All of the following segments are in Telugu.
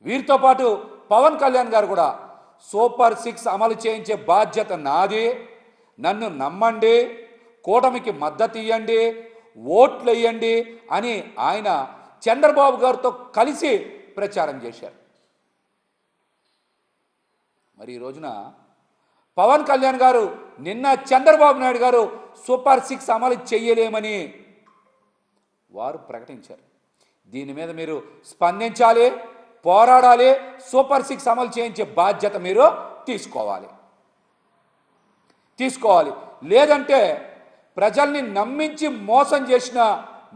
వీరితో పాటు పవన్ కళ్యాణ్ గారు కూడా సూపర్ 6 అమలు చేయించే బాధ్యత నాది, నన్ను నమ్మండి, కూటమికి మద్దతు ఇవ్వండి, ఓట్లు వేయండి అని ఆయన చంద్రబాబు గారితో కలిసి ప్రచారం చేశారు. మరి ఈ రోజున పవన్ కళ్యాణ్ గారు నిన్న చంద్రబాబు నాయుడు గారు సూపర్ 6 అమలు చేయలేమని వారు ప్రకటించారు. దీని మీద మీరు స్పందించాలి, పోరాడాలి, సూపర్ 6 అమలు చేయించే బాధ్యత మీరు తీసుకోవాలి. లేదంటే ప్రజల్ని నమ్మించి మోసం చేసిన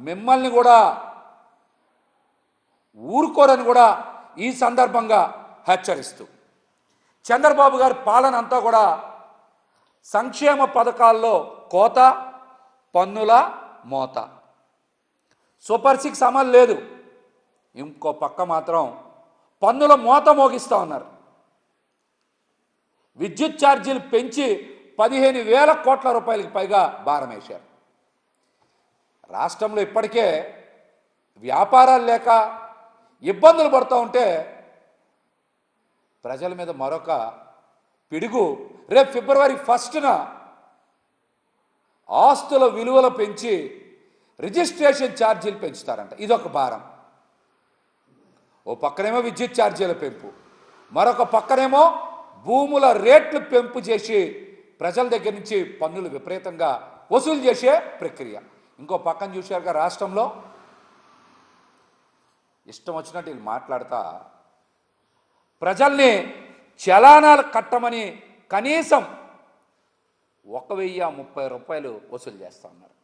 మిమ్మల్ని కూడా ఊరుకోరని కూడా ఈ సందర్భంగా హెచ్చరిస్తూ, చంద్రబాబు గారి పాలన అంతా కూడా సంక్షేమ పథకాల్లో కోత, పన్నుల మోత, సూపర్ 6 అమలు లేదు. ఇంకో పక్క మాత్రం పన్నుల మోత మోగిస్తూ ఉన్నారు. విద్యుత్ ఛార్జీలు పెంచి 15,000 కోట్ల రూపాయలకి పైగా భారం వేశారు. రాష్ట్రంలో ఇప్పటికే వ్యాపారాలు లేక ఇబ్బందులు పడుతూ ఉంటే ప్రజల మీద మరొక పిడుగు రేపు ఫిబ్రవరి 1న ఆస్తుల విలువలు పెంచి రిజిస్ట్రేషన్ ఛార్జీలు పెంచుతారంట. ఇదొక భారం. ఓ పక్కనేమో విద్యుత్ ఛార్జీల పెంపు, మరొక పక్కనేమో భూముల రేట్లు పెంపు చేసి ప్రజల దగ్గర నుంచి పన్నులు విపరీతంగా వసూలు చేసే ప్రక్రియ. ఇంకో పక్కన చూశారుగా రాష్ట్రంలో ఇష్టం వచ్చినట్టు వీళ్ళు మాట్లాడతా ప్రజల్ని చలానాలు కట్టమని కనీసం 1,030 రూపాయలు వసూలు చేస్తూ ఉన్నారు.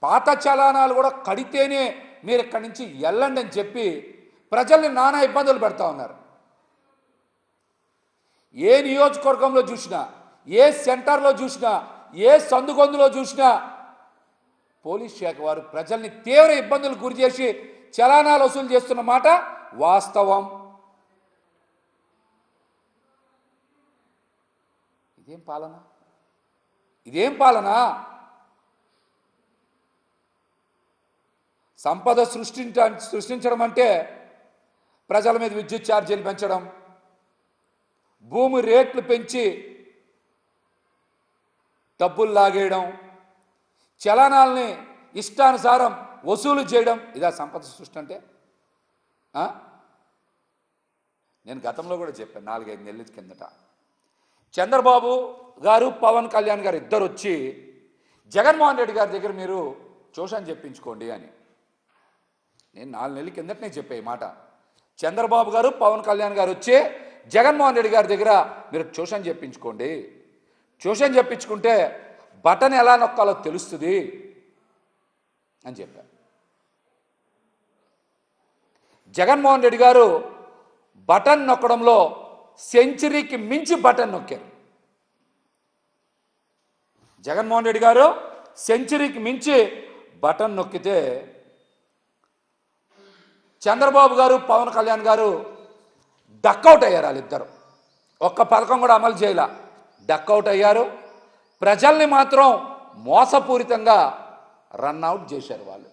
పాత చలానాలు కూడా కడితేనే మీరు ఇక్కడి నుంచి వెళ్ళండి అని చెప్పి ప్రజల్ని నానా ఇబ్బందులు పెడతా ఉన్నారు. ఏ నియోజకవర్గంలో చూసినా, ఏ సెంటర్లో చూసినా, ఏ సందుగొందులో చూసినా పోలీస్ శాఖ వారు ప్రజల్ని తీవ్ర ఇబ్బందులు గురి చేసి చలానాలు వసూలు చేస్తున్న మాట వాస్తవం. ఇదేం పాలన? సంపద సృష్టించడం అంటే ప్రజల మీద విద్యుత్ ఛార్జీలు పెంచడం, భూమి రేట్లు పెంచి డబ్బులు లాగేయడం, చలనాల్ని ఇష్టానుసారం వసూలు చేయడం, ఇదా సంపద సృష్టి అంటే? నేను గతంలో కూడా చెప్పాను, 4-5 నెలల కిందట చంద్రబాబు గారు పవన్ కళ్యాణ్ గారు ఇద్దరు వచ్చి జగన్మోహన్ రెడ్డి గారి దగ్గర మీరు ట్యూషన్ చెప్పించుకోండి అని. నేను 4 నెలల కిందటనే చెప్పే మాట. చంద్రబాబు గారు పవన్ కళ్యాణ్ గారు వచ్చి జగన్మోహన్ రెడ్డి గారి దగ్గర మీరు ట్యూషన్ చెప్పించుకోండి, ట్యూషన్ చెప్పించుకుంటే బటన్ ఎలా నొక్కాలో తెలుస్తుంది అని చెప్పారు. జగన్మోహన్ రెడ్డి గారు బటన్ నొక్కడంలో సెంచరీకి మించి బటన్ నొక్కారు. జగన్మోహన్ రెడ్డి గారు సెంచరీకి మించి బటన్ నొక్కితే చంద్రబాబు గారు పవన్ కళ్యాణ్ గారు డక్అవుట్ అయ్యారు. వాళ్ళిద్దరు ఒక్క పథకం కూడా అమలు చేయలే, డక్అవుట్ అయ్యారు. ప్రజల్ని మాత్రం మోసపూరితంగా రన్అవుట్ చేశారు. వాళ్ళు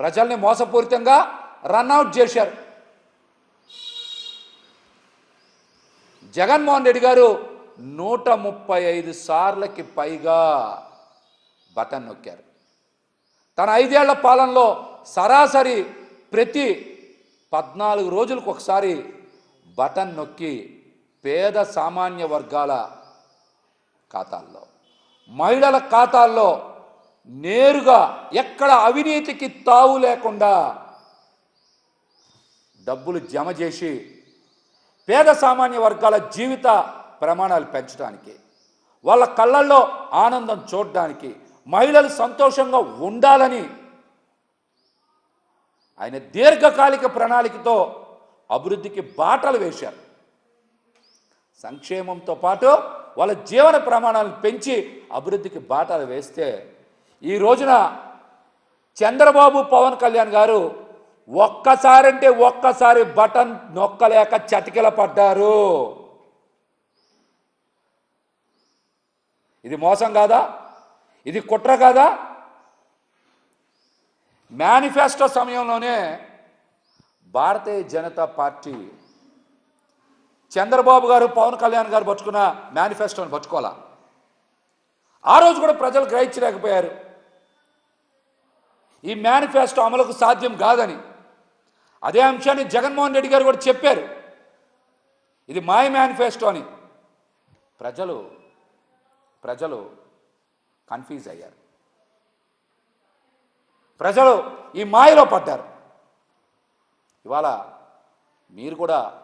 ప్రజల్ని మోసపూరితంగా రన్అవుట్ చేశారు. జగన్మోహన్ రెడ్డి గారు 135 సార్లకి పైగా బటన్ నొక్కారు. తన 5 ఏళ్ల పాలనలో సరాసరి ప్రతి 14 రోజులకు ఒకసారి బటన్ నొక్కి పేద సామాన్య వర్గాల ఖాతాల్లో, మహిళల ఖాతాల్లో నేరుగా ఎక్కడ అవినీతికి తావు లేకుండా డబ్బులు జమ చేసి పేద సామాన్య వర్గాల జీవిత ప్రమాణాలు పెంచడానికి, వాళ్ళ కళ్ళల్లో ఆనందం చూడడానికి, మహిళలు సంతోషంగా ఉండాలని ఆయన దీర్ఘకాలిక ప్రణాళికతో అభివృద్ధికి బాటలు వేశారు. సంక్షేమంతో పాటు వాళ్ళ జీవన ప్రమాణాలను పెంచి అభివృద్ధికి బాటలు వేస్తే ఈ రోజున చంద్రబాబు పవన్ కళ్యాణ్ గారు ఒక్కసారి బటన్ నొక్కలేక చతికిల పడ్డారు. ఇది మోసం కాదా? ఇది కుట్ర కాదా? మేనిఫెస్టో సమయంలోనే భారతీయ జనతా పార్టీ చంద్రబాబు గారు పవన్ కళ్యాణ్ గారు పట్టుకున్న మేనిఫెస్టోని పట్టుకోవాలా. ఆ రోజు కూడా ప్రజలు గ్రహించలేకపోయారు. ఈ మేనిఫెస్టో అమలుకు సాధ్యం కాదని అదే అంశాన్ని జగన్మోహన్ రెడ్డి గారు కూడా చెప్పారు. ఇది మాయ మేనిఫెస్టో అని. ప్రజలు కన్ఫ్యూజ్ అయ్యారు. ప్రజలు ఈ మాయలో పడ్డారు. ఇవాళ మీరు కూడా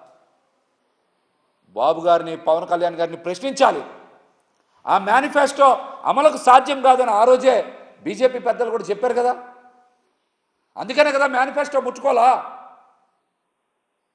బాబు గారిని పవన్ కళ్యాణ్ గారిని ప్రశ్నించాలి. ఆ మేనిఫెస్టో అమలుకు సాధ్యం కాదని ఆ రోజే బీజేపీ పెద్దలు కూడా చెప్పారు కదా. అందుకనే కదా మేనిఫెస్టో ముట్టుకోవాలా.